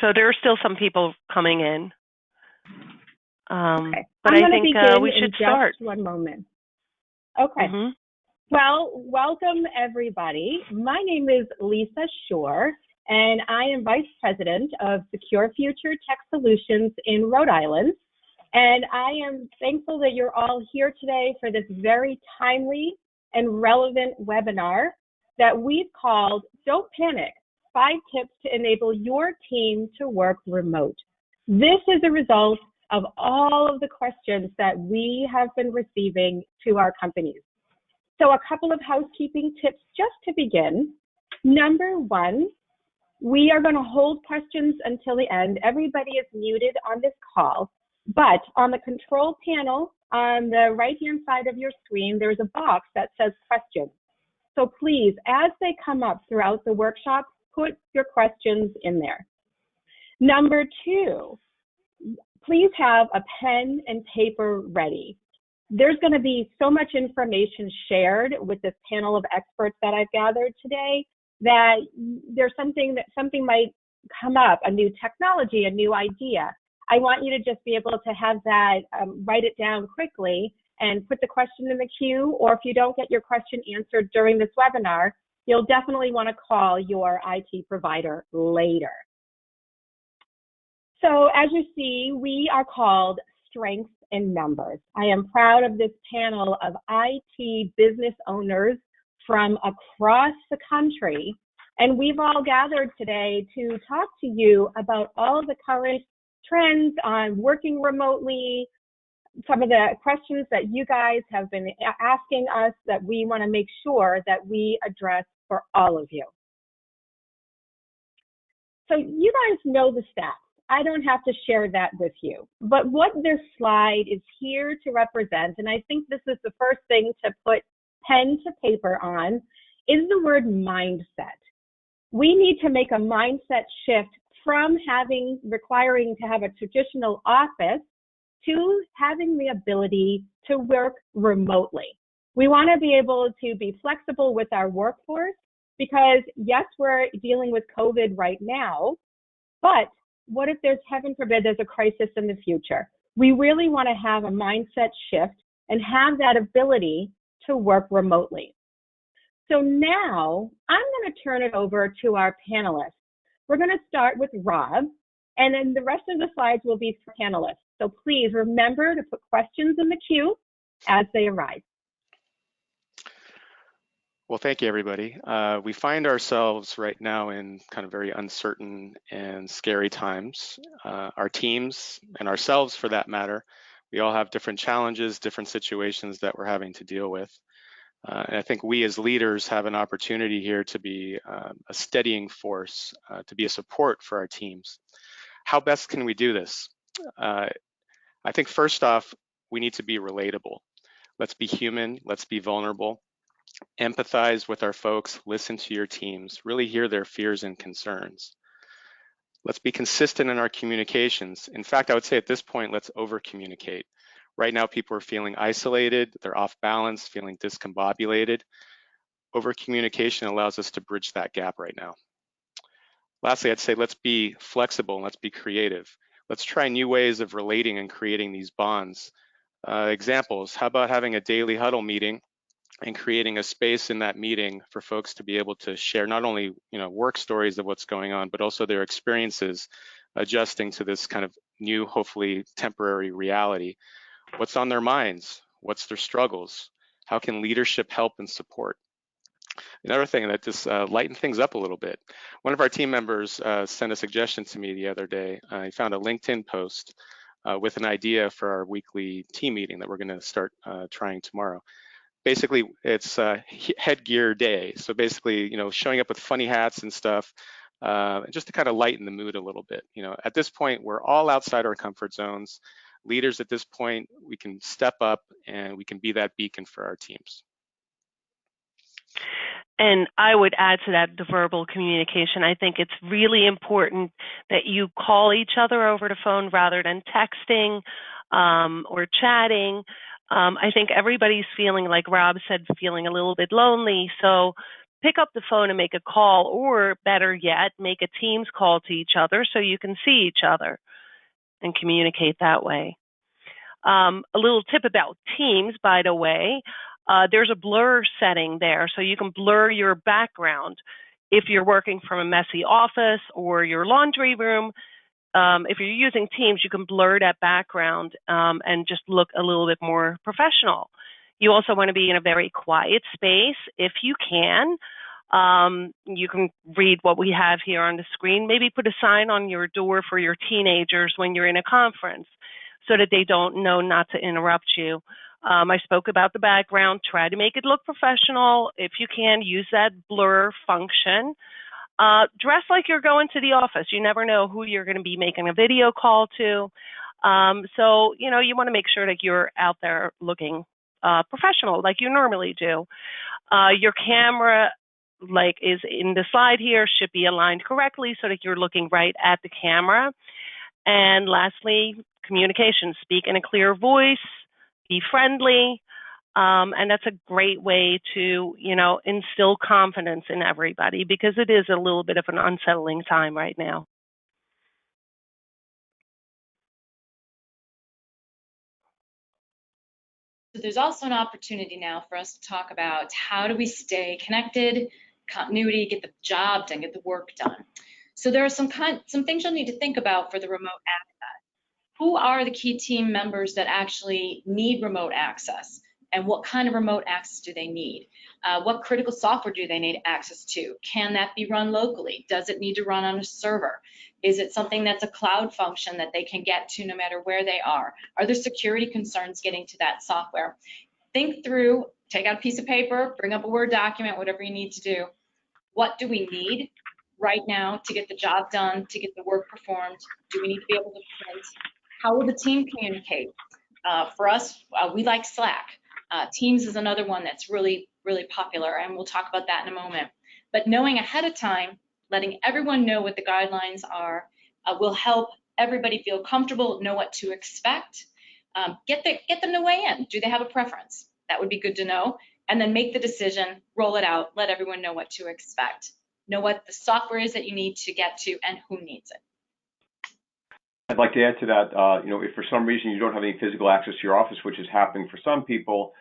So there are still some people coming in. Okay. But I'm I going to think begin we in should just start. 1 moment. Okay. Well, welcome everybody. My name is Lisa Shore, and I am Vice President of Secure Future Tech Solutions in Rhode Island. And I am thankful that you're all here today for this very timely and relevant webinar that we've called Don't Panic, 5 Tips to Enable Your Team to Work Remote. This is a result of all of the questions that we have been receiving to our companies. So a couple of housekeeping tips just to begin. Number 1, we are going to hold questions until the end. Everybody is muted on this call, but on the control panel on the right-hand side of your screen, there's a box that says questions. So please, as they come up throughout the workshop, put your questions in there. Number 2, please have a pen and paper ready. There's going to be so much information shared with this panel of experts that I've gathered today that there's something might come up, a new technology, a new idea. I want you to just be able to have that, write it down quickly and put the question in the queue, or if you don't get your question answered during this webinar, you'll definitely want to call your IT provider later. So as you see, we are called Strengths in Numbers. I am proud of this panel of IT business owners from across the country, and we've all gathered today to talk to you about all of the current trends on working remotely, some of the questions that you guys have been asking us that we want to make sure that we address for all of you. So you guys know the stats. I don't have to share that with you, but what this slide is here to represent, and I think this is the first thing to put pen to paper on, is the word mindset. We need to make a mindset shift from requiring to have a traditional office to having the ability to work remotely. We want to be able to be flexible with our workforce because yes, we're dealing with COVID right now, but what if there's, heaven forbid, there's a crisis in the future? We really want to have a mindset shift and have that ability to work remotely. So now I'm going to turn it over to our panelists. We're going to start with Rob, and then the rest of the slides will be for panelists. So please remember to put questions in the queue as they arise. Well, thank you, everybody. We find ourselves right now in kind of very uncertain and scary times. Our teams and ourselves, for that matter, we all have different challenges, different situations that we're having to deal with. And I think we as leaders have an opportunity here to be a steadying force, to be a support for our teams. How best can we do this? I think first off, we need to be relatable. Let's be human, let's be vulnerable. Empathize with our folks, listen to your teams, really hear their fears and concerns. Let's be consistent in our communications. In fact, I would say at this point, let's over-communicate. Right now, people are feeling isolated, they're off balance, feeling discombobulated. Over-communication allows us to bridge that gap right now. Lastly, I'd say let's be flexible and let's be creative. Let's try new ways of relating and creating these bonds. Examples, how about having a daily huddle meeting and creating a space in that meeting for folks to be able to share not only work stories of what's going on, but also their experiences adjusting to this kind of new, hopefully temporary reality. What's on their minds? What's their struggles? How can leadership help and support? Another thing that just lighten things up a little bit. One of our team members sent a suggestion to me the other day. He found a LinkedIn post with an idea for our weekly team meeting that we're going to start trying tomorrow. Basically, it's headgear day. So basically, showing up with funny hats and stuff, just to kind of lighten the mood a little bit. At this point, we're all outside our comfort zones. Leaders at this point, we can step up and we can be that beacon for our teams. And I would add to that the verbal communication. I think it's really important that you call each other over the phone rather than texting or chatting. I think everybody's feeling, like Rob said, feeling a little bit lonely. So pick up the phone and make a call, or better yet, make a Teams call to each other so you can see each other and communicate that way. A little tip about Teams, by the way, there's a blur setting there, so you can blur your background. If you're working from a messy office or your laundry room, if you're using Teams, you can blur that background and just look a little bit more professional. You also want to be in a very quiet space if you can. You can read what we have here on the screen. Maybe put a sign on your door for your teenagers when you're in a conference so that they don't know not to interrupt you. I spoke about the background. Try to make it look professional. If you can, use that blur function. Dress like you're going to the office. You never know who you're going to be making a video call to. So, you know, you want to make sure that you're out there looking professional like you normally do. Your camera, like is in the slide here, should be aligned correctly so that you're looking right at the camera. And lastly, communication. Speak in a clear voice, be friendly, and that's a great way to, you know, instill confidence in everybody, because it is a little bit of an unsettling time right now. So there's also an opportunity now for us to talk about how do we stay connected, continuity, get the job done, get the work done. So there are some things you'll need to think about for the remote access. Who are the key team members that actually need remote access? And what kind of remote access do they need? What critical software do they need access to? Can that be run locally? Does it need to run on a server? Is it something that's a cloud function that they can get to no matter where they are? Are there security concerns getting to that software? Think through, take out a piece of paper, bring up a Word document, whatever you need to do. What do we need right now to get the job done, to get the work performed? Do we need to be able to print? How will the team communicate? For us, we like Slack. Teams is another one that's really, really popular, and we'll talk about that in a moment. But knowing ahead of time, letting everyone know what the guidelines are, will help everybody feel comfortable, know what to expect. Get them to weigh in. Do they have a preference? That would be good to know. And then make the decision, roll it out, let everyone know what to expect. Know what the software is that you need to get to and who needs it. I'd like to add to that, you know, if for some reason you don't have any physical access to your office, which is happening for some people,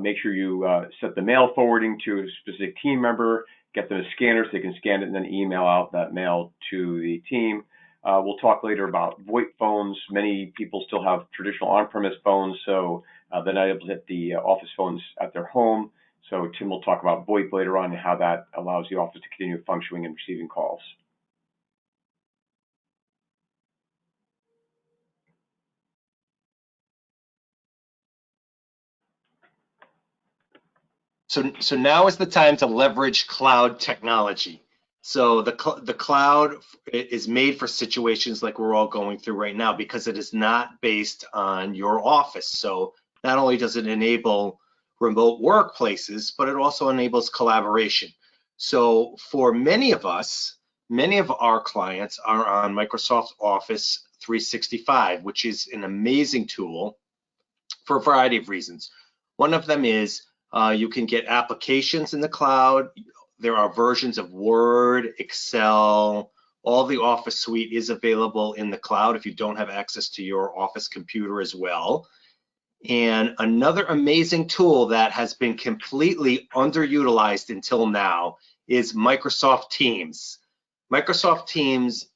make sure you set the mail forwarding to a specific team member, get them a scanner so they can scan it and then email out that mail to the team. We'll talk later about VoIP phones. Many people still have traditional on-premise phones, so they're not able to hit the office phones at their home. So Tim will talk about VoIP later on and how that allows the office to continue functioning and receiving calls. So now is the time to leverage cloud technology. So the cloud is made for situations like we're all going through right now, because it is not based on your office. So not only does it enable remote workplaces, but it also enables collaboration. So for many of us, many of our clients are on Microsoft Office 365, which is an amazing tool for a variety of reasons. One of them is you can get applications in the cloud. There are versions of Word, Excel, all the Office suite is available in the cloud if you don't have access to your office computer as well. And another amazing tool that has been completely underutilized until now is Microsoft Teams. Microsoft Teams,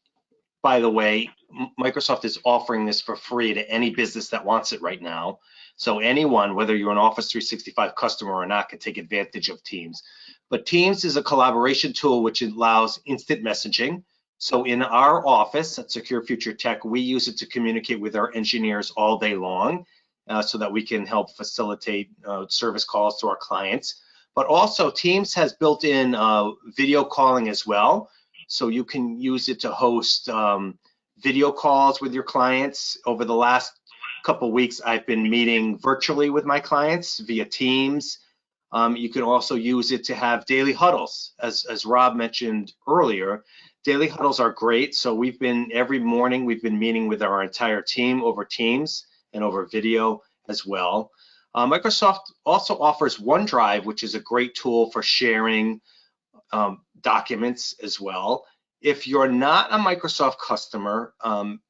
by the way, Microsoft is offering this for free to any business that wants it right now. So anyone, whether you're an Office 365 customer or not, can take advantage of Teams. But Teams is a collaboration tool which allows instant messaging. So in our office at Secure Future Tech, we use it to communicate with our engineers all day long so that we can help facilitate service calls to our clients. But also Teams has built-in video calling as well. So you can use it to host video calls with your clients. Over the last couple weeks, I've been meeting virtually with my clients via Teams. You can also use it to have daily huddles. As Rob mentioned earlier, daily huddles are great. So every morning we've been meeting with our entire team over Teams and over video as well. Microsoft also offers OneDrive, which is a great tool for sharing documents as well. If you're not a Microsoft customer,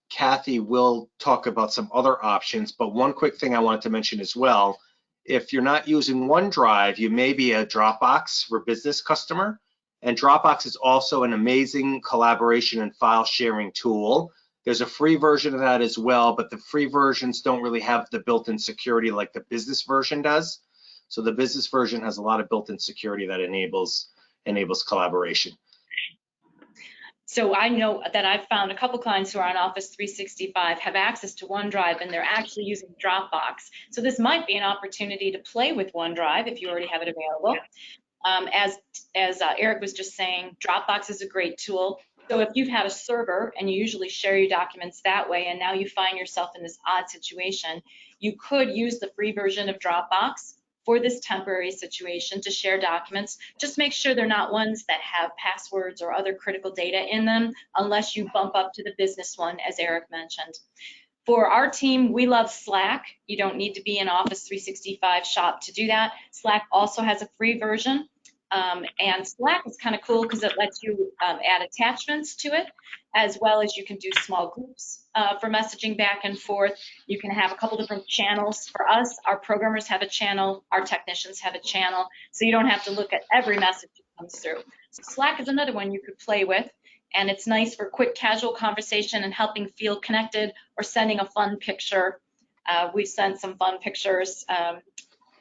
Kathy will talk about some other options, but one quick thing I wanted to mention as well, if you're not using OneDrive, you may be a Dropbox for business customer, and Dropbox is also an amazing collaboration and file sharing tool. There's a free version of that as well, but the free versions don't really have the built-in security like the business version does. So the business version has a lot of built-in security that enables collaboration. So I know that I've found a couple clients who are on Office 365 have access to OneDrive and they're actually using Dropbox. So this might be an opportunity to play with OneDrive if you already have it available. As Eric was just saying, Dropbox is a great tool. So if you've had a server and you usually share your documents that way, and now you find yourself in this odd situation, you could use the free version of Dropbox for this temporary situation to share documents. Just make sure they're not ones that have passwords or other critical data in them, unless you bump up to the business one, as Eric mentioned. For our team, we love Slack. You don't need to be an Office 365 shop to do that. Slack also has a free version. And Slack is kind of cool because it lets you add attachments to it, as well as you can do small groups for messaging back and forth. You can have a couple different channels. For us, our programmers have a channel, our technicians have a channel, so you don't have to look at every message that comes through. So Slack is another one you could play with, and it's nice for quick casual conversation and helping feel connected or sending a fun picture. We've sent some fun pictures.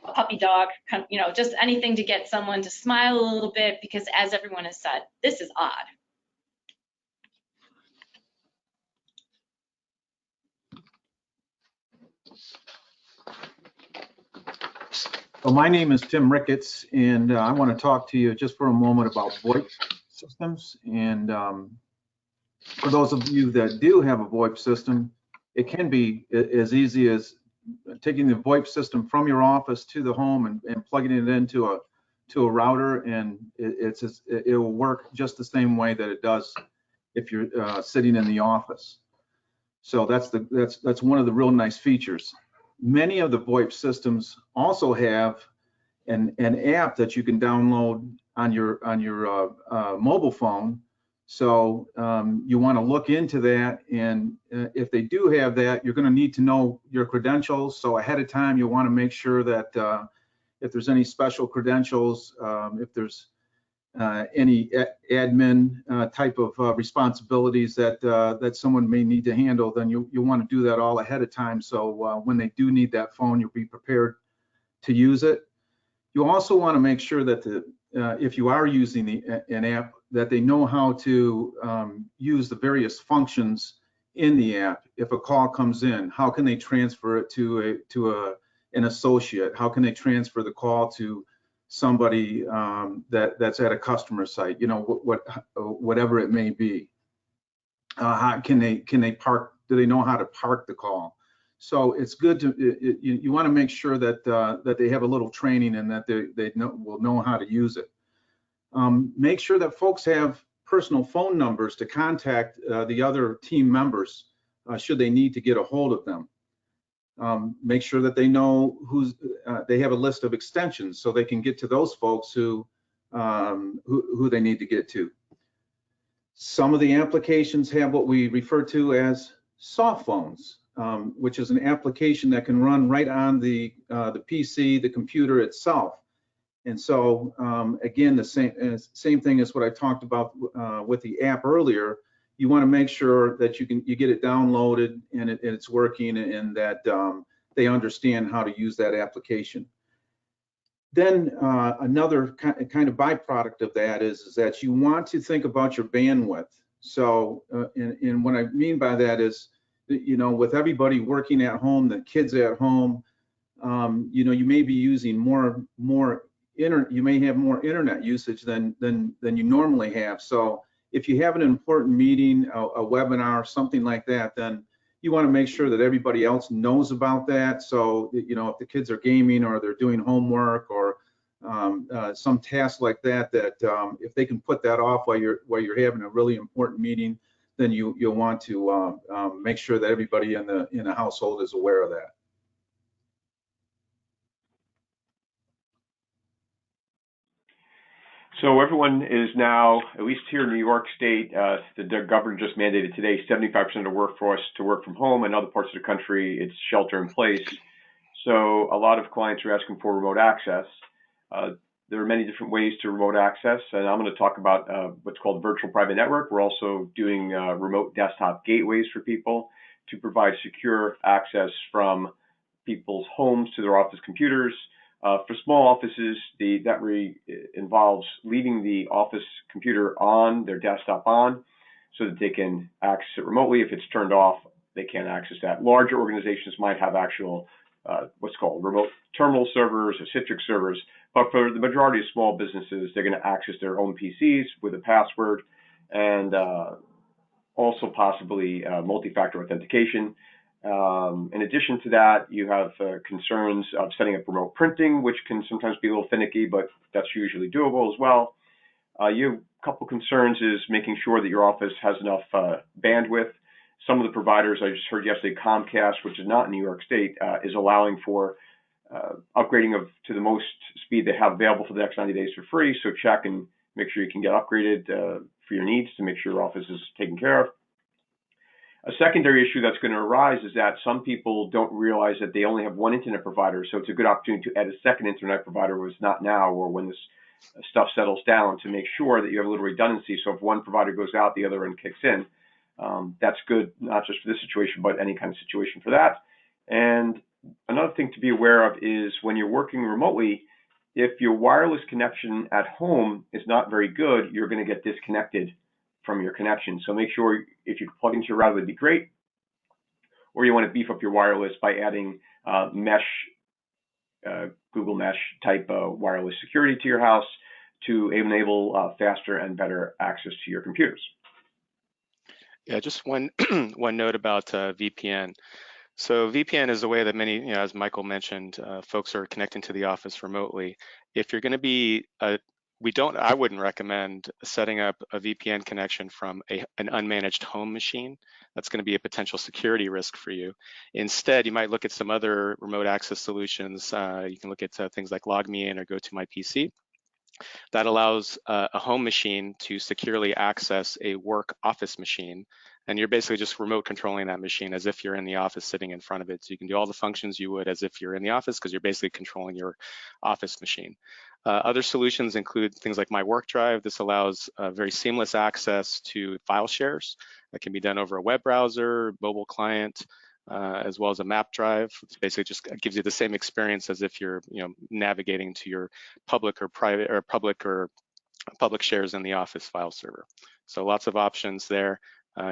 A puppy dog, you know, just anything to get someone to smile a little bit, because as everyone has said, this is odd. So my name is Tim Ricketts, and I want to talk to you just for a moment about VoIP systems. And for those of you that do have a VoIP system, it can be as easy as taking the VoIP system from your office to the home and plugging it into a router, and it will work just the same way that it does if you're sitting in the office. So that's one of the real nice features. Many of the VoIP systems also have an app that you can download on your mobile phone. So you want to look into that, and if they do have that, you're going to need to know your credentials. So ahead of time, you want to make sure that if there's any special credentials, if there's any admin type of responsibilities that someone may need to handle, then you want to do that all ahead of time. So when they do need that phone, you'll be prepared to use it. You also want to make sure that if you are using an app, that they know how to use the various functions in the app. If a call comes in, how can they transfer it to an associate? How can they transfer the call to somebody that's at a customer site? You know, whatever it may be. How can they park? Do they know how to park the call? So it's good to you want to make sure that they have a little training and that they will know how to use it. Make sure that folks have personal phone numbers to contact the other team members should they need to get a hold of them. Make sure that they know they have a list of extensions so they can get to those folks who they need to get to. Some of the applications have what we refer to as soft phones, which is an application that can run right on the PC, the computer itself. And so again, the same thing as what I talked about with the app earlier. You want to make sure that you get it downloaded and it's working, and that they understand how to use that application. Then another kind of byproduct of that is that you want to think about your bandwidth. So and what I mean by that is, you know, with everybody working at home, the kids at home, you know, you may be using you may have more internet usage than you normally have. So if you have an important meeting, a webinar, something like that, then you want to make sure that everybody else knows about that. So, you know, if the kids are gaming or they're doing homework or some task like that, if they can put that off while you're having a really important meeting, then you'll want to make sure that everybody in the household is aware of that. So everyone is now, at least here in New York State, the governor just mandated today 75% of the workforce to work from home. In other parts of the country, it's shelter in place. So a lot of clients are asking for remote access. There are many different ways to remote access, and I'm going to talk about what's called virtual private network. We're also doing remote desktop gateways for people to provide secure access from people's homes to their office computers. For small offices, that really involves leaving the office computer on, their desktop on, so that they can access it remotely. If it's turned off, they can't access that. Larger organizations might have actual what's called remote terminal servers or Citrix servers, but for the majority of small businesses, they're going to access their own PCs with a password and also possibly multi-factor authentication. In addition to that, you have concerns of setting up remote printing, which can sometimes be a little finicky, but that's usually doable as well. You have a couple concerns is making sure that your office has enough bandwidth. Some of the providers, I just heard yesterday, Comcast, which is not in New York State, is allowing for upgrading to the most speed they have available for the next 90 days for free. So check and make sure you can get upgraded for your needs to make sure your office is taken care of. A secondary issue that's going to arise is that some people don't realize that they only have one internet provider, so it's a good opportunity to add a second internet provider, was not now or when this stuff settles down, to make sure that you have a little redundancy. So if one provider goes out, the other one kicks in. That's good, not just for this situation, but any kind of situation for that. And another thing to be aware of is when you're working remotely, if your wireless connection at home is not very good, you're going to get disconnected from your connection. So make sure if you can plug into your router, would be great. Or you want to beef up your wireless by adding mesh, Google Mesh type wireless security to your house to enable faster and better access to your computers. Yeah, just one note about VPN. So VPN is a way that many, as Michael mentioned, folks are connecting to the office remotely. If you're going to be I wouldn't recommend setting up a VPN connection from an unmanaged home machine. That's going to be a potential security risk for you. Instead, you might look at some other remote access solutions. You can look at things like LogMeIn or GoToMyPC. That allows a home machine to securely access a work office machine. And you're basically just remote controlling that machine as if you're in the office sitting in front of it. So you can do all the functions you would as if you're in the office, because you're basically controlling your office machine. Other solutions include things like my OneDrive. This allows very seamless access to file shares that can be done over a web browser, mobile client, as well as a map drive. It's basically just gives you the same experience as if you're navigating to your public or private or public shares in the office file server. So lots of options there,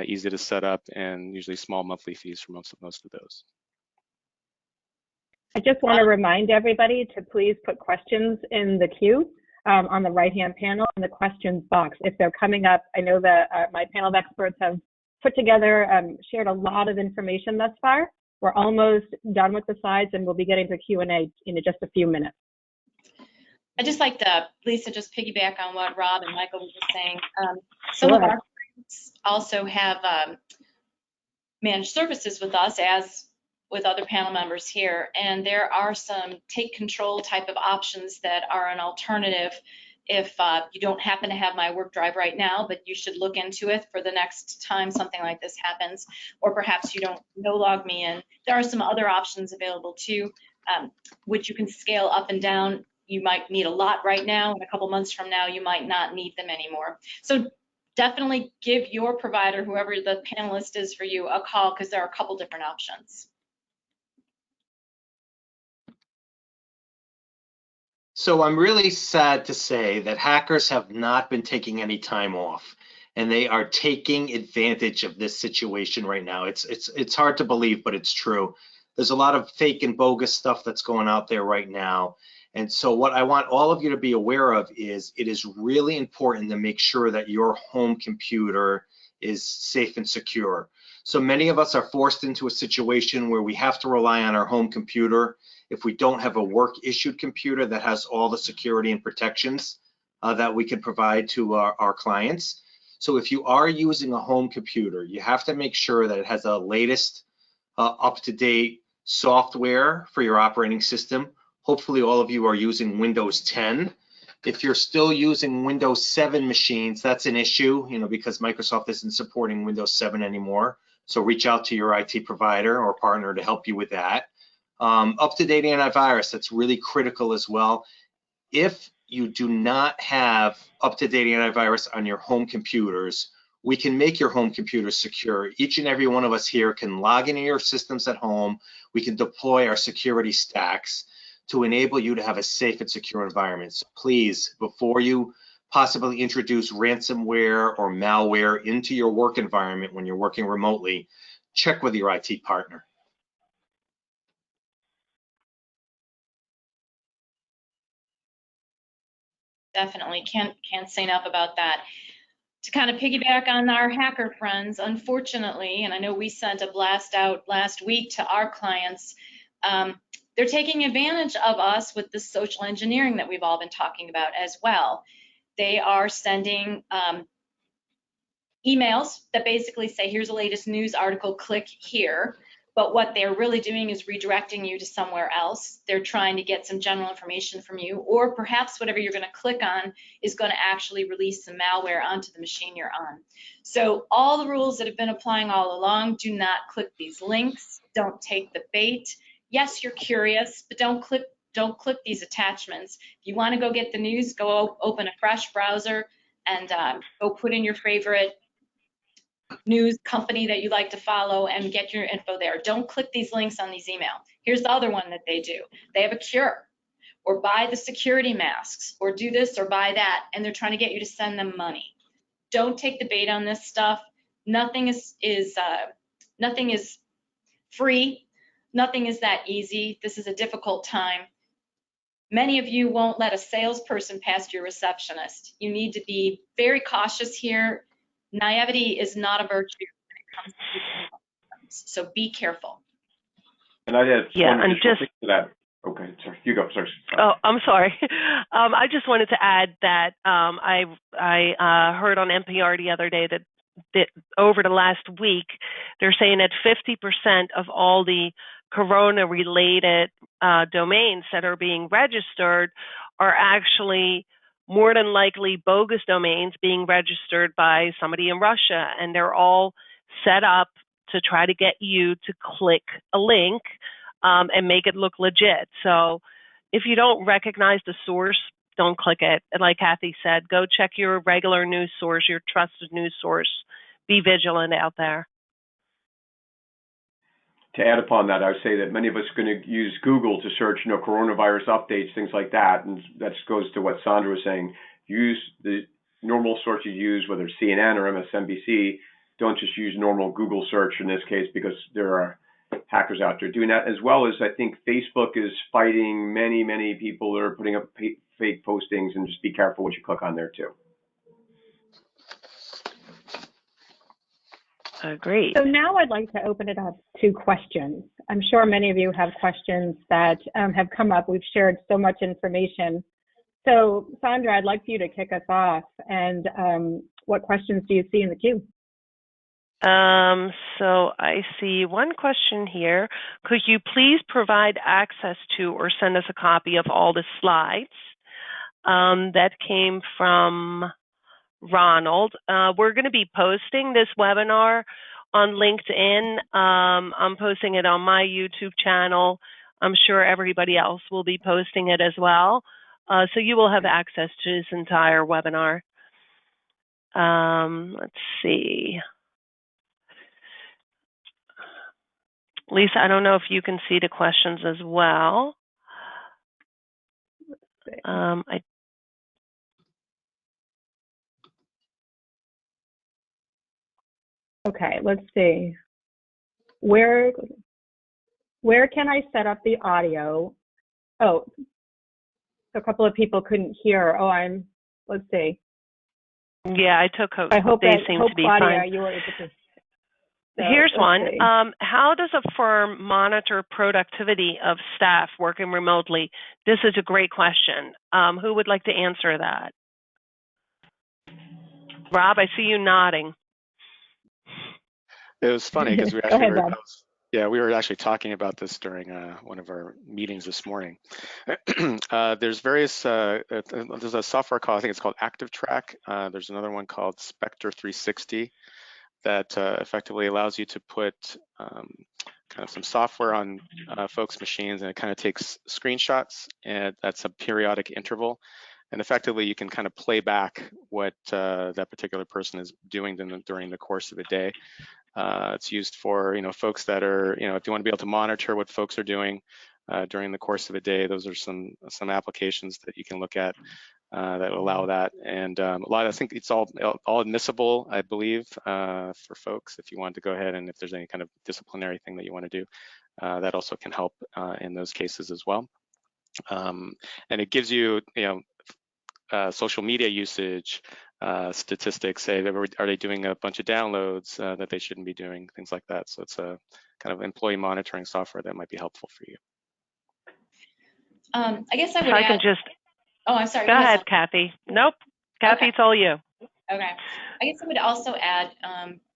easy to set up, and usually small monthly fees for most of those. I just want to remind everybody to please put questions in the queue on the right-hand panel in the questions box. If they're coming up, I know that my panel of experts have put together, shared a lot of information thus far. We're almost done with the slides, and we'll be getting to Q&A in just a few minutes. I'd just like to, Lisa, just piggyback on what Rob and Michael were just saying. Some of our clients also have managed services with us, as with other panel members here, and there are some take control type of options that are an alternative if you don't happen to have my OneDrive right now, but you should look into it for the next time something like this happens, or perhaps you don't know LogMeIn. There are some other options available too, which you can scale up and down. You might need a lot right now, and a couple months from now, you might not need them anymore. So definitely give your provider, whoever the panelist is for you, a call, because there are a couple different options. So I'm really sad to say that hackers have not been taking any time off, and they are taking advantage of this situation right now. It's hard to believe, but it's true. There's a lot of fake and bogus stuff that's going out there right now. And so what I want all of you to be aware of is it is really important to make sure that your home computer is safe and secure. So many of us are forced into a situation where we have to rely on our home computer if we don't have a work-issued computer that has all the security and protections that we can provide to our clients. So if you are using a home computer, you have to make sure that it has the latest up-to-date software for your operating system. Hopefully all of you are using Windows 10, If you're still using Windows 7 machines, that's an issue, because Microsoft isn't supporting Windows 7 anymore. So reach out to your IT provider or partner to help you with that. Up-to-date antivirus, that's really critical as well. If you do not have up-to-date antivirus on your home computers, we can make your home computers secure. Each and every one of us here can log into your systems at home. We can deploy our security stacks to enable you to have a safe and secure environment. So please, before you possibly introduce ransomware or malware into your work environment when you're working remotely, check with your IT partner. Definitely, can't say enough about that. To kind of piggyback on our hacker friends, unfortunately, and I know we sent a blast out last week to our clients, they're taking advantage of us with the social engineering that we've all been talking about as well. They are sending emails that basically say, here's the latest news article, click here. But what they're really doing is redirecting you to somewhere else. They're trying to get some general information from you, or perhaps whatever you're going to click on is going to actually release some malware onto the machine you're on. So all the rules that have been applying all along, do not click these links. Don't take the bait. Yes, you're curious, but don't click these attachments. If you want to go get the news, go open a fresh browser and go put in your favorite news company that you like to follow and get your info there. Don't click these links on these emails. Here's the other one that they do. They have a cure, or buy the security masks, or do this or buy that, and they're trying to get you to send them money. Don't take the bait on this stuff. Nothing is free. Nothing is that easy. This is a difficult time. Many of you won't let a salesperson past your receptionist. You need to be very cautious here. Naivety is not a virtue when it comes to systems, so be careful. And I'd add yeah, one and additional just thing to that. Okay, sorry, you go. Sorry. Oh, I'm sorry. I just wanted to add that I heard on NPR the other day that over the last week, they're saying that 50% of all the corona-related domains that are being registered are actually more than likely bogus domains being registered by somebody in Russia, and they're all set up to try to get you to click a link and make it look legit. So if you don't recognize the source, don't click it. And like Kathy said, go check your regular news source, your trusted news source. Be vigilant out there. To add upon that, I would say that many of us are going to use Google to search, coronavirus updates, things like that. And that goes to what Sandra was saying. Use the normal source you use, whether it's CNN or MSNBC. Don't just use normal Google search in this case, because there are hackers out there doing that, as well as I think Facebook is fighting many people that are putting up fake postings, and just be careful what you click on there too. Great. So now I'd like to open it up to questions. I'm sure many of you have questions that have come up. We've shared so much information. So Sandra, I'd like for you to kick us off. And what questions do you see in the queue? So I see one question here. Could you please provide access to or send us a copy of all the slides? That came from Ronald. We're going to be posting this webinar on LinkedIn. I'm posting it on my YouTube channel. I'm sure everybody else will be posting it as well. So you will have access to this entire webinar. Let's see. Lisa, I don't know if you can see the questions as well. Okay, let's see. Where can I set up the audio? Oh, a couple of people couldn't hear. Let's see. Yeah, I took I hope they that, seem hope to be Claudia, fine. you were able to. So, here's one. see. How does a firm monitor productivity of staff working remotely? This is a great question. Who would like to answer that? Rob, I see you nodding. It was funny because we actually Yeah, we were actually talking about this during one of our meetings this morning. There's various, there's a software called, I think it's called ActiveTrack. There's another one called Spectre 360 that effectively allows you to put kind of some software on folks' machines, and it kind of takes screenshots, and that's a periodic interval. And effectively, you can kind of play back what that particular person is doing during the course of a day. It's used for, folks that are, if you want to be able to monitor what folks are doing during the course of a day, those are some applications that you can look at that allow that. And I think it's all admissible, I believe, for folks if you want to go ahead, and if there's any kind of disciplinary thing that you want to do, that also can help in those cases as well. And it gives you, social media usage statistics, say, are they doing a bunch of downloads that they shouldn't be doing, things like that. So it's a kind of employee monitoring software that might be helpful for you. I guess I would If I add, can just, oh, I'm sorry. go ahead, Kathy. Nope, Kathy, Okay. It's all you. Okay. I guess I would also add,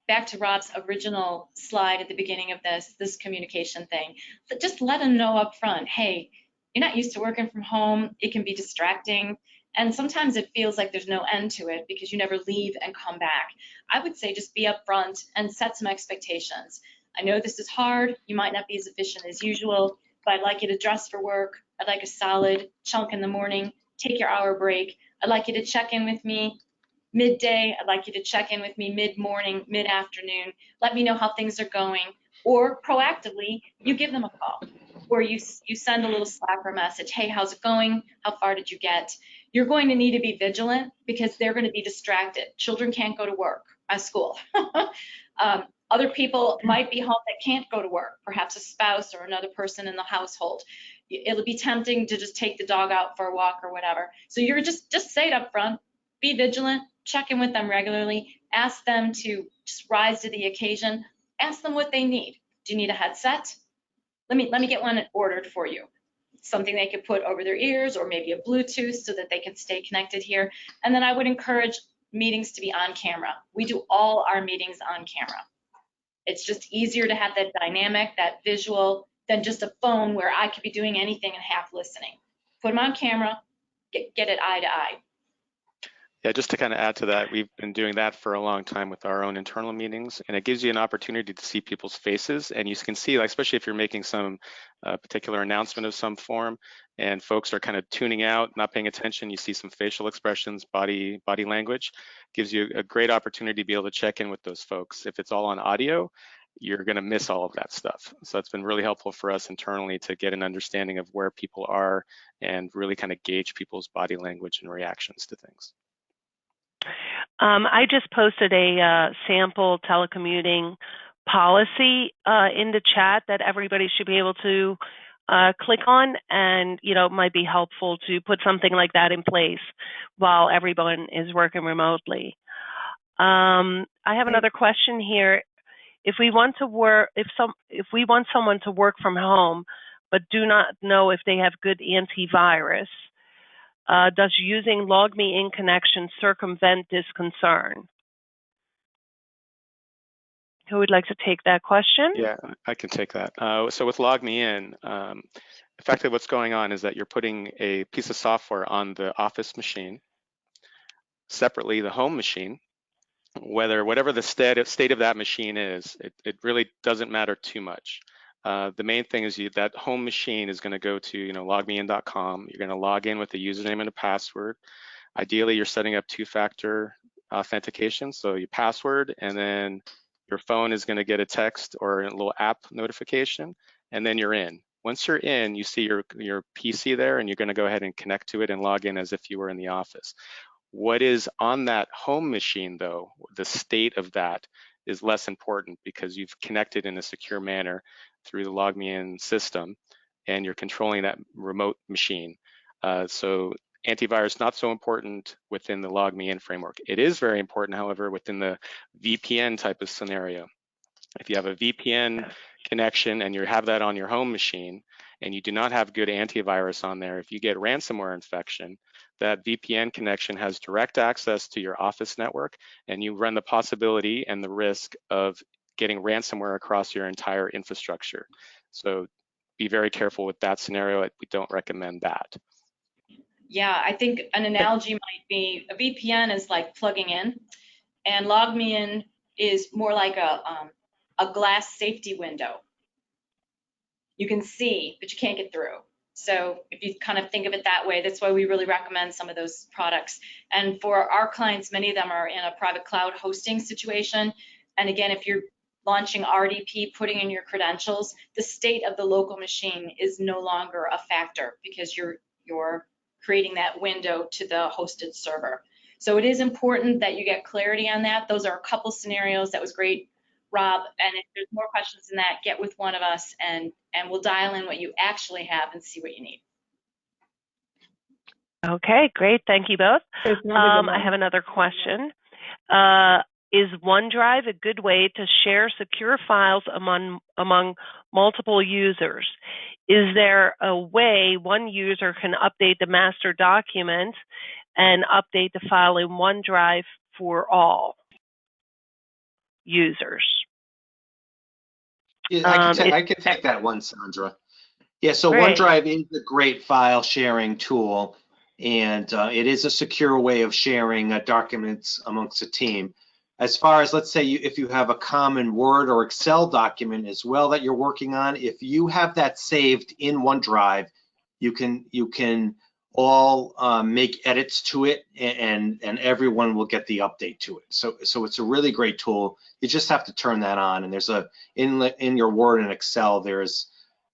back to Rob's original slide at the beginning of this communication thing, but just let them know up front, hey, you're not used to working from home. It can be distracting. And sometimes it feels like there's no end to it because you never leave and come back. I would say just be upfront and set some expectations. I know this is hard. You might not be as efficient as usual, but I'd like you to dress for work. I'd like a solid chunk in the morning. Take your hour break. I'd like you to check in with me midday. I'd like you to check in with me mid-morning, mid-afternoon. Let me know how things are going. Or proactively, you give them a call, or you send a little Slack or message. Hey, how's it going? How far did you get? You're going to need to be vigilant because they're going to be distracted. Children can't go to work at school. Other people might be home that can't go to work, perhaps a spouse or another person in the household. It'll be tempting to just take the dog out for a walk or whatever. So you're just say it up front, be vigilant, check in with them regularly, ask them to just rise to the occasion, ask them what they need. Do you need a headset? Let me get one ordered for you. Something they could put over their ears, or maybe a Bluetooth so that they can stay connected here. And then I would encourage meetings to be on camera. We do all our meetings on camera. It's just easier to have that dynamic, that visual, than just a phone where I could be doing anything and half listening. Put them on camera, get it eye to eye. Yeah, just to kind of add to that, we've been doing that for a long time with our own internal meetings, and it gives you an opportunity to see people's faces, and you can see, like, especially if you're making some particular announcement of some form, and folks are kind of tuning out, not paying attention, you see some facial expressions, body language, gives you a great opportunity to be able to check in with those folks. If it's all on audio, you're going to miss all of that stuff. So it's been really helpful for us internally to get an understanding of where people are and really kind of gauge people's body language and reactions to things. I just posted a sample telecommuting policy in the chat that everybody should be able to click on, and it might be helpful to put something like that in place while everyone is working remotely. I have another question here. If we want someone to work from home but do not know if they have good antivirus, does using LogMeIn connection circumvent this concern? Who would like to take that question? Yeah, I can take that. So with LogMeIn, effectively what's going on is that you're putting a piece of software on the office machine, separately the home machine. Whatever the state of that machine is, it really doesn't matter too much. The main thing is that home machine is going to go to logmein.com. You're going to log in with a username and a password. Ideally, you're setting up two-factor authentication, so your password, and then your phone is going to get a text or a little app notification, and then you're in. Once you're in, you see your PC there, and you're going to go ahead and connect to it and log in as if you were in the office. What is on that home machine, though, the state of that is less important because you've connected in a secure manner through the LogMeIn system, and you're controlling that remote machine. So antivirus not so important within the LogMeIn framework. It is very important, however, within the VPN type of scenario. If you have a VPN connection and you have that on your home machine and you do not have good antivirus on there, if you get ransomware infection, that VPN connection has direct access to your office network, and you run the possibility and the risk of getting ransomware across your entire infrastructure. So be very careful with that scenario. We don't recommend that. Yeah, I think an analogy might be a VPN is like plugging in, and LogMeIn is more like a glass safety window. You can see, but you can't get through. So if you kind of think of it that way, that's why we really recommend some of those products. And for our clients, many of them are in a private cloud hosting situation. And again, if you're launching RDP, putting in your credentials, the state of the local machine is no longer a factor because you're creating that window to the hosted server. So it is important that you get clarity on that. Those are a couple scenarios. That was great, Rob. And if there's more questions than that, get with one of us and we'll dial in what you actually have and see what you need. Okay, great. Thank you both. I have another question. Is OneDrive a good way to share secure files among multiple users? Is there a way one user can update the master document and update the file in OneDrive for all users? Yeah, I can take that one, Sandra. Yeah, so Great. OneDrive is a great file sharing tool, and it is a secure way of sharing documents amongst a team. As far as, let's say, if you have a common Word or Excel document as well that you're working on, if you have that saved in OneDrive, you can all make edits to it, and everyone will get the update to it. So it's a really great tool. You just have to turn that on, and there's in your Word and Excel there is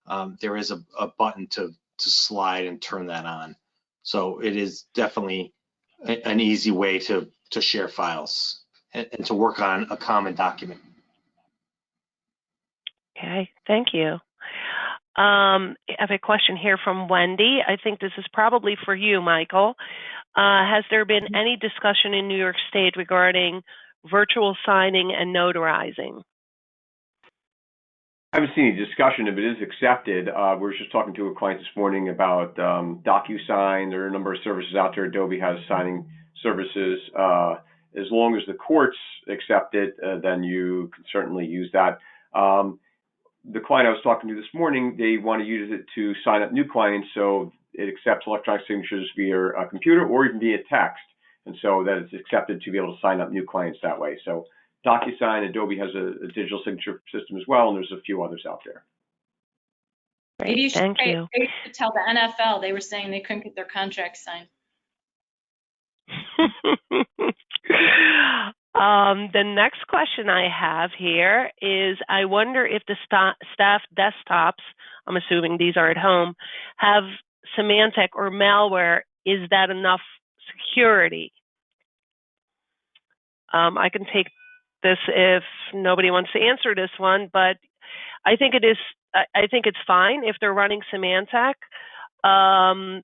a button to slide and turn that on. So it is definitely an easy way to share files and to work on a common document. Okay, thank you. I have a question here from Wendy. I think this is probably for you, Michael. Has there been any discussion in New York State regarding virtual signing and notarizing? I haven't seen any discussion if it is accepted. We were just talking to a client this morning about DocuSign. There are a number of services out there. Adobe has signing services. As long as the courts accept it, then you can certainly use that. The client I was talking to this morning, they want to use it to sign up new clients, so it accepts electronic signatures via a computer or even via text, and so that it's accepted to be able to sign up new clients that way. So DocuSign, Adobe has a digital signature system as well, and there's a few others out there. Great, Maybe you should, thank you. maybe you should tell the NFL. They were saying they couldn't get their contract signed. The next question I have here is, I wonder if the staff desktops, I'm assuming these are at home, have Symantec or malware. Is that enough security? I can take this if nobody wants to answer this one, but I think it is. I think it's fine if they're running Symantec. Running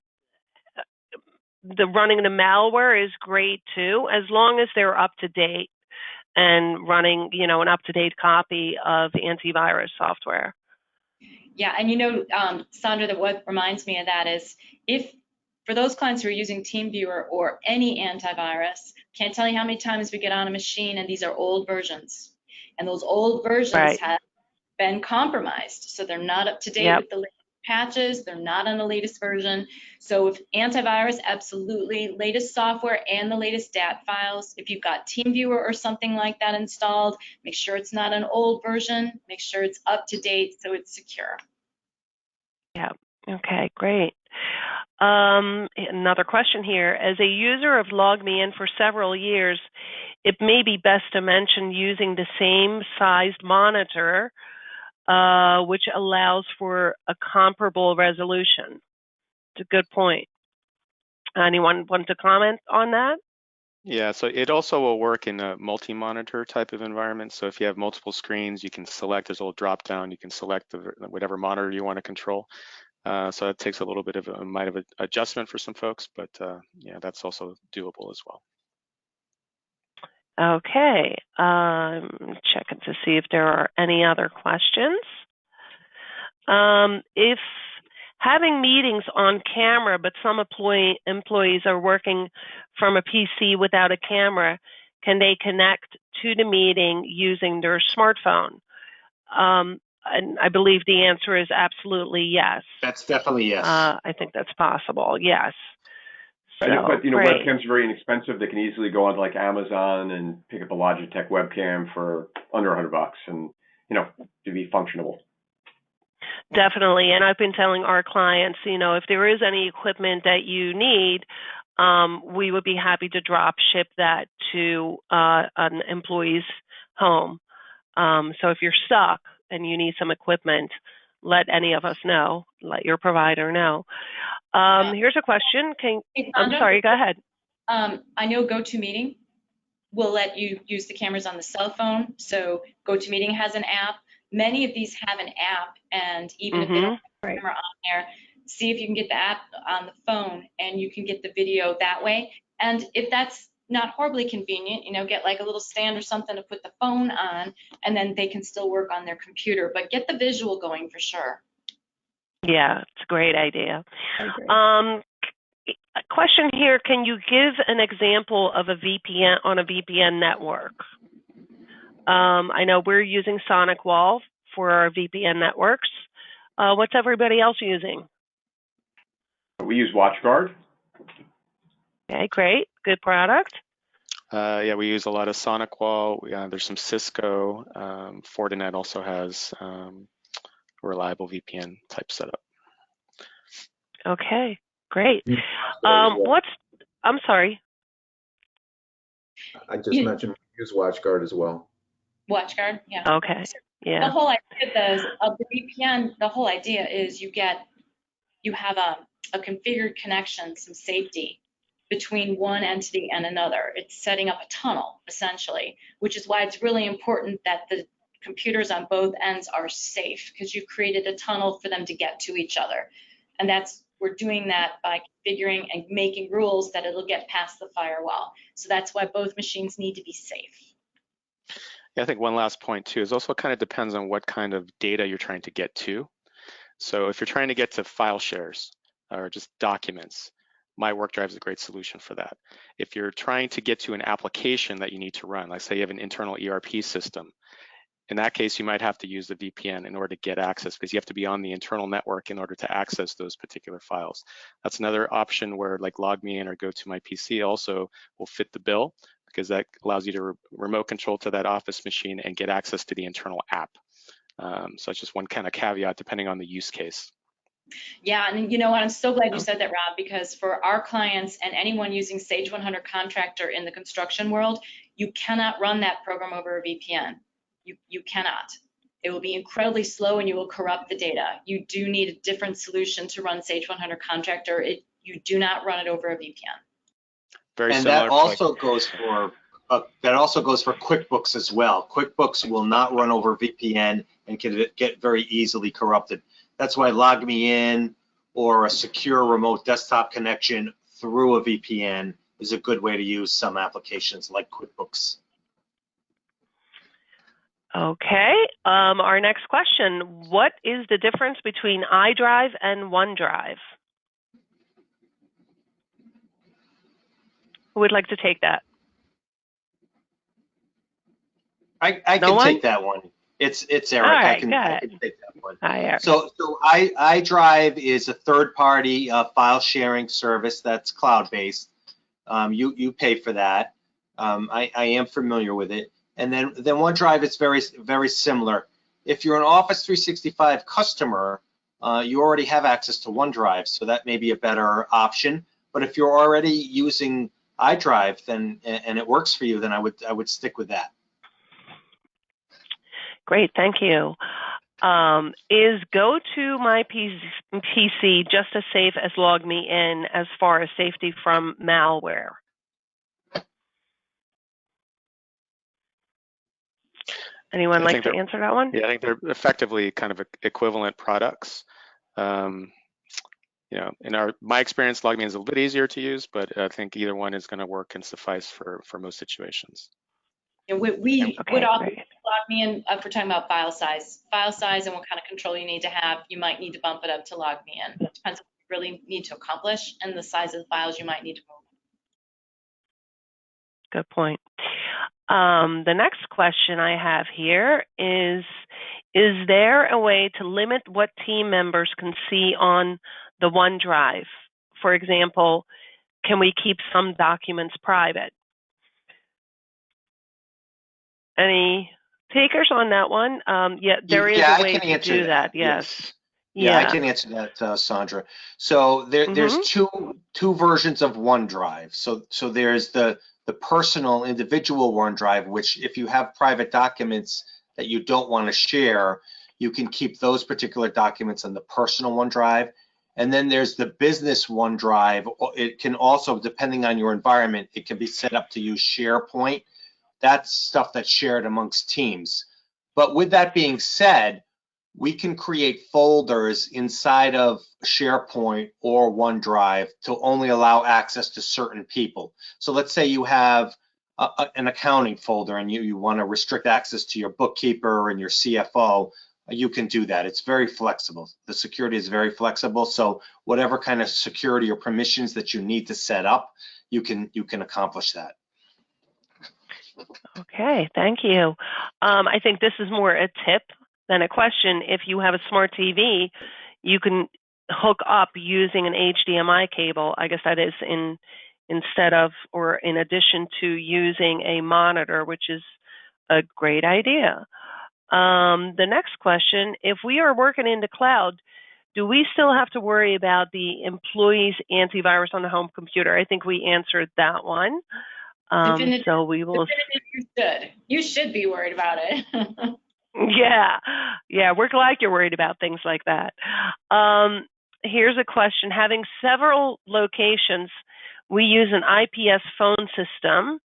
the malware is great too, as long as they're up to date and running, an up-to-date copy of antivirus software. Yeah, and Sandra, that what reminds me of that is for those clients who are using TeamViewer or any antivirus, can't tell you how many times we get on a machine and these are old versions, and those old versions have been compromised, so they're not up to date with the latest patches, they're not on the latest version. So if antivirus, absolutely, latest software and the latest DAT files. If you've got TeamViewer or something like that installed, make sure it's not an old version, make sure it's up to date so it's secure. Yeah, okay, great. Another question here. As a user of LogMeIn for several years, it may be best to mention using the same sized monitor, which allows for a comparable resolution. It's a good point. Anyone want to comment on that? Yeah, so it also will work in a multi-monitor type of environment. So if you have multiple screens, you can select, there's a little drop down, you can select whatever monitor you want to control. So that takes a little bit of an adjustment for some folks, but yeah, that's also doable as well. Okay, checking to see if there are any other questions. If having meetings on camera, but some employees are working from a PC without a camera, can they connect to the meeting using their smartphone? And I believe the answer is absolutely yes. That's definitely yes. I think that's possible, yes. So, but great. webcams are very inexpensive. They can easily go onto like Amazon and pick up a Logitech webcam for under $100 and, to be functional. Definitely, and I've been telling our clients, if there is any equipment that you need, we would be happy to drop ship that to an employee's home. So if you're stuck and you need some equipment, let any of us know. Let your provider know. Here's a question. I'm sorry, go ahead. I know GoToMeeting will let you use the cameras on the cell phone. So GoToMeeting has an app. Many of these have an app, and even if they don't have a camera on there, see if you can get the app on the phone and you can get the video that way. And if that's not horribly convenient, get like a little stand or something to put the phone on, and then they can still work on their computer, but get the visual going for sure. Yeah, it's a great idea. A question here, can you give an example of a VPN on a VPN network? I know we're using SonicWall for our VPN networks. What's everybody else using? We use WatchGuard. Okay, great. Good product. Yeah, we use a lot of SonicWall. There's some Cisco. Fortinet also has a reliable VPN type setup. Okay, great. I'm sorry. I just mentioned we use WatchGuard as well. WatchGuard, yeah. Okay, yeah. The whole idea of the VPN, the whole idea is you have a configured connection, some safety between one entity and another. It's setting up a tunnel, essentially, which is why it's really important that the computers on both ends are safe, because you've created a tunnel for them to get to each other. And we're doing that by configuring and making rules that it'll get past the firewall. So that's why both machines need to be safe. Yeah, I think one last point too is also kind of depends on what kind of data you're trying to get to. So if you're trying to get to file shares or just documents, my WorkDrive is a great solution for that. If you're trying to get to an application that you need to run, like say you have an internal ERP system, in that case, you might have to use the VPN in order to get access, because you have to be on the internal network in order to access those particular files. That's another option where like LogMeIn or GoToMyPC also will fit the bill, because that allows you to remote control to that Office machine and get access to the internal app. So it's just one kind of caveat depending on the use case. Yeah, and I'm so glad you said that, Rob, because for our clients and anyone using Sage 100 Contractor in the construction world, you cannot run that program over a VPN. You cannot. It will be incredibly slow and you will corrupt the data. You do need a different solution to run Sage 100 Contractor. You do not run it over a VPN. Very and similar. That also goes for QuickBooks as well. QuickBooks will not run over VPN and can get very easily corrupted. That's why LogMeIn or a secure remote desktop connection through a VPN is a good way to use some applications like QuickBooks. Okay, our next question, what is the difference between iDrive and OneDrive? Who would like to take that? I can take that one. It's Eric. All right, I can take that one. Hi, Eric. So iDrive is a third-party file sharing service that's cloud-based. You pay for that. I am familiar with it. And then OneDrive is very similar. If you're an Office 365 customer, you already have access to OneDrive, so that may be a better option. But if you're already using iDrive, and it works for you, then I would stick with that. Great, thank you. Is GoToMyPC just as safe as LogMeIn as far as safety from malware? Anyone like to answer that one? Yeah, I think they're effectively kind of equivalent products. In my experience, LogMeIn is a little bit easier to use, but I think either one is going to work and suffice for most situations. We would offer LogMeIn if we're talking about file size and what kind of control you need to have. You might need to bump it up to LogMeIn. It depends on what you really need to accomplish and the size of the files you might need to move. Good point. The next question I have here is there a way to limit what team members can see on the OneDrive? For example, can we keep some documents private? Any takers on that one? Yeah, there is a way to do that. Yes. Yeah, I can answer that, Sandra. So there's two versions of OneDrive. So there's the personal individual OneDrive, which if you have private documents that you don't want to share, you can keep those particular documents on the personal OneDrive. And then there's the business OneDrive. It can also, depending on your environment, it can be set up to use SharePoint. That's stuff that's shared amongst teams. But with that being said, we can create folders inside of SharePoint or OneDrive to only allow access to certain people. So let's say you have an accounting folder and you want to restrict access to your bookkeeper and your CFO, you can do that. It's very flexible. The security is very flexible. So whatever kind of security or permissions that you need to set up, you can accomplish that. Okay, thank you. I think this is more a tip than a question. If you have a smart TV, you can hook up using an HDMI cable. I guess that is instead of or in addition to using a monitor, which is a great idea. The next question, if we are working in the cloud, do we still have to worry about the employee's antivirus on the home computer? I think we answered that one. So we will. You should be worried about it. Yeah, we're glad you're worried about things like that. Here's a question. Having several locations, we use an IPS phone system,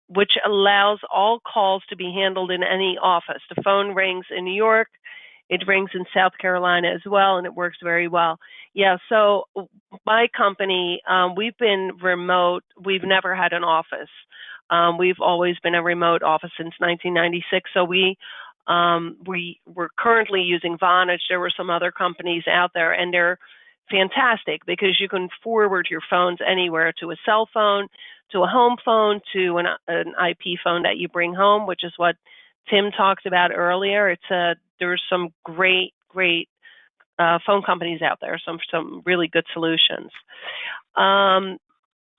which allows all calls to be handled in any office. The phone rings in New York, it rings in South Carolina as well, and it works very well. Yeah, so my company, we've been remote. We've never had an office. We've always been a remote office since 1996. So we're currently using Vonage. There were some other companies out there, and they're fantastic because you can forward your phones anywhere, to a cell phone, to a home phone, to an IP phone that you bring home, which is what Tim talked about earlier. There's some great phone companies out there, some really good solutions.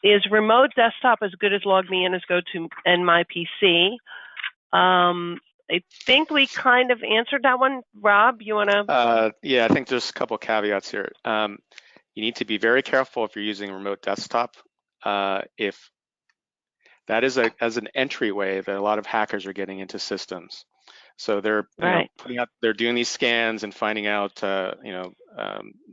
Is remote desktop as good as LogMeIn as GoToMeIn my PC? I think we kind of answered that one. Rob, you want to? Yeah, I think there's a couple of caveats here. You need to be very careful if you're using remote desktop. If that is as an entryway that a lot of hackers are getting into systems. So they're they're doing these scans and finding out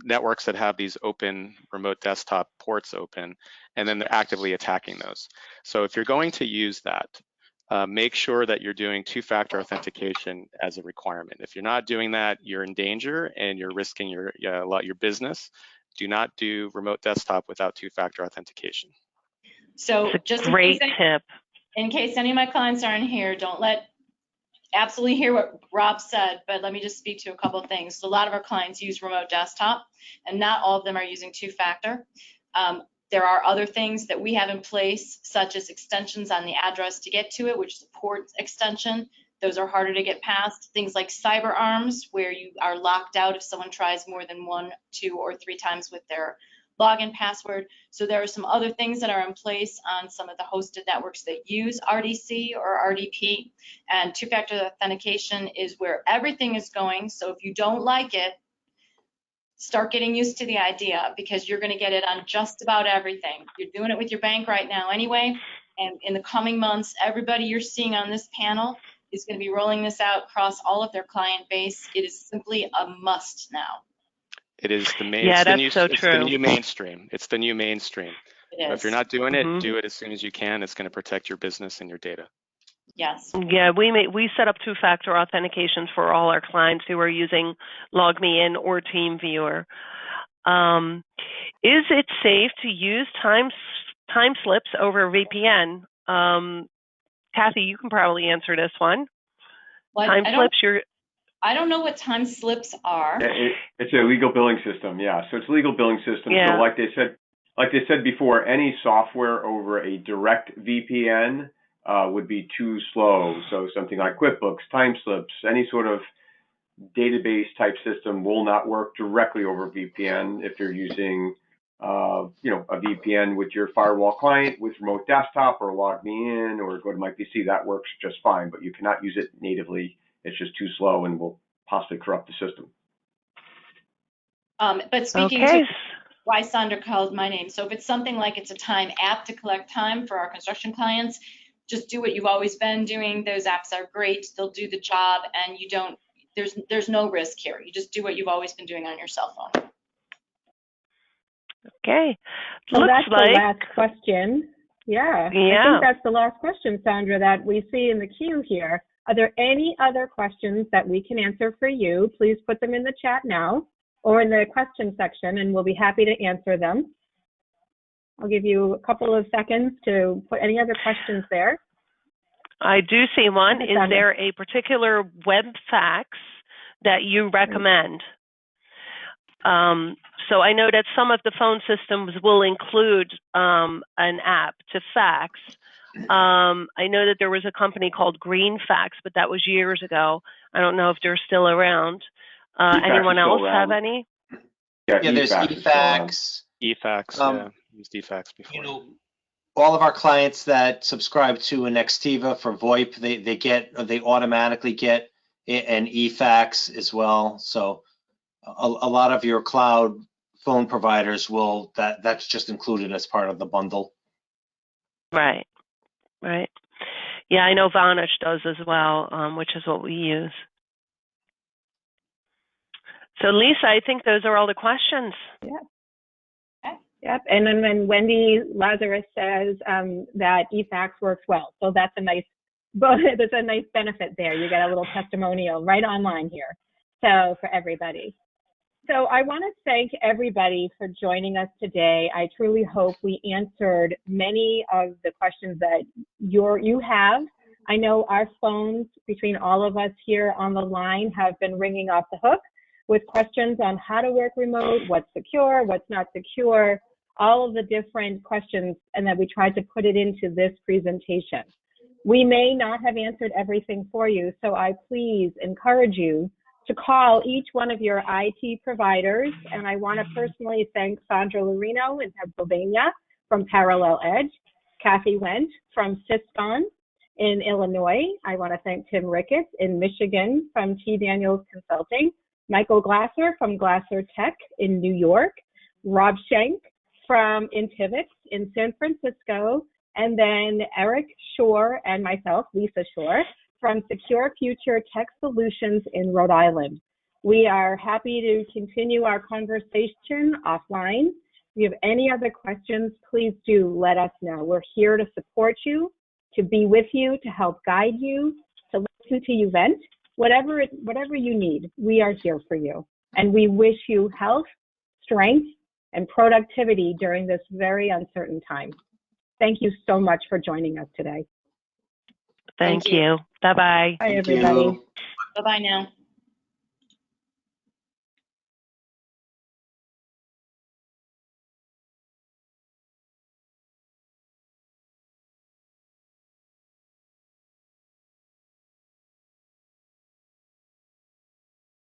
networks that have these open remote desktop ports open, and then they're actively attacking those. So if you're going to use that, make sure that you're doing two-factor authentication as a requirement. If you're not doing that, you're in danger and you're risking your business. Do not do remote desktop without two-factor authentication. So just great tip. In case any of my clients aren't here, don't absolutely hear what Rob said, but let me just speak to a couple of things. So a lot of our clients use remote desktop, and not all of them are using two-factor. There are other things that we have in place, such as extensions on the address to get to it, which is a port extension. Those are harder to get past. Things like cyber arms, where you are locked out if someone tries more than 1, 2, or 3 times with their login password. So there are some other things that are in place on some of the hosted networks that use RDC or RDP. And two-factor authentication is where everything is going. So if you don't like it, start getting used to the idea, because you're going to get it on just about everything. You're doing it with your bank right now anyway. And in the coming months, everybody you're seeing on this panel is going to be rolling this out across all of their client base. It is simply a must now. It is the main. Yeah, that's so true. It's the new mainstream. It's the new mainstream. It is. If you're not doing it, do it as soon as you can. It's going to protect your business and your data. Yes. Yeah, we set up two-factor authentications for all our clients who are using LogMeIn or TeamViewer. Is it safe to use Timeslips over VPN? Kathy, you can probably answer this one. Timeslips, I don't know what Timeslips are. It's a legal billing system, yeah. So it's a legal billing system. Yeah. So like they said before, any software over a direct VPN would be too slow. So something like QuickBooks, Timeslips, any sort of database type system will not work directly over VPN. If you're using a VPN with your firewall client with remote desktop or LogMeIn or go to MyPC, that works just fine, but you cannot use it natively. It's just too slow and will possibly corrupt the system. But speaking to why Sandra called my name, so if it's something like it's a time app to collect time for our construction clients, just do what you've always been doing. Those apps are great. They'll do the job, and you don't. There's no risk here. You just do what you've always been doing on your cell phone. Okay. So that's the last question. Yeah. I think that's the last question, Sandra, that we see in the queue here. Are there any other questions that we can answer for you? Please put them in the chat now or in the question section, and we'll be happy to answer them. I'll give you a couple of seconds to put any other questions there. I do see one. Is there a particular web fax that you recommend? So I know that some of the phone systems will include an app to fax. I know that there was a company called GreenFax, but that was years ago. I don't know if they're still around. Anyone else have any? Yeah, there's eFax. eFax, yeah, used eFax before. You know, all of our clients that subscribe to an Nextiva for VoIP, they automatically get an eFax as well. So a lot of your cloud phone providers will, that's just included as part of the bundle. Right. Yeah, I know Vonage does as well, which is what we use. So Lisa, I think those are all the questions. Yeah. Yep. And then Wendy Lazarus says that eFax works well. So that's a nice benefit there. You get a little testimonial right online here. So for everybody. So I want to thank everybody for joining us today. I truly hope we answered many of the questions that you have. I know our phones between all of us here on the line have been ringing off the hook with questions on how to work remote, what's secure, what's not secure, all of the different questions, and that we tried to put it into this presentation. We may not have answered everything for you, so I please encourage you to call each one of your IT providers. And I want to personally thank Sandra Lorino in Pennsylvania from Parallel Edge, Kathy Wendt from Syscon in Illinois. I want to thank Tim Ricketts in Michigan from T. Daniels Consulting, Michael Glasser from Glasser Tech in New York, Rob Schenk from Intivix in San Francisco, and then Eric Shore and myself, Lisa Shore, from Secure Future Tech Solutions in Rhode Island. We are happy to continue our conversation offline. If you have any other questions, please do let us know. We're here to support you, to be with you, to help guide you, to listen to you vent. Whatever you need, we are here for you. And we wish you health, strength, and productivity during this very uncertain time. Thank you so much for joining us today. Thank you. Bye-bye. Bye, everybody. Bye-bye now.